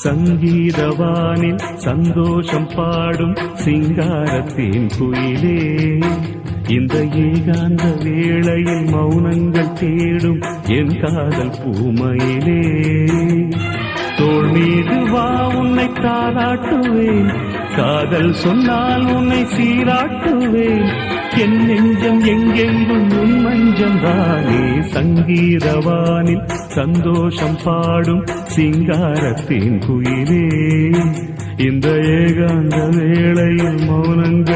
சங்கீதவானில் சந்தோஷம் பாடும் சிங்காரத்தின் குயிலே, இந்த ஏகாந்த வேளையில் மௌனங்கள் தேடும் என் காதல் பூமையிலே. தோள் மீது வா உன்னை தாளாட்டுவேன், காதல் சொன்னால் உன்னை சீராட்டுவேன், என் நெஞ்சம் எங்கெங்கும் உன் மஞ்சம் தானே. சங்கீதவானில் சந்தோஷம் பாடும் சிங்காரத்தின் குயிலே, இந்த ஏகாந்த வேளையில் மௌனங்கள்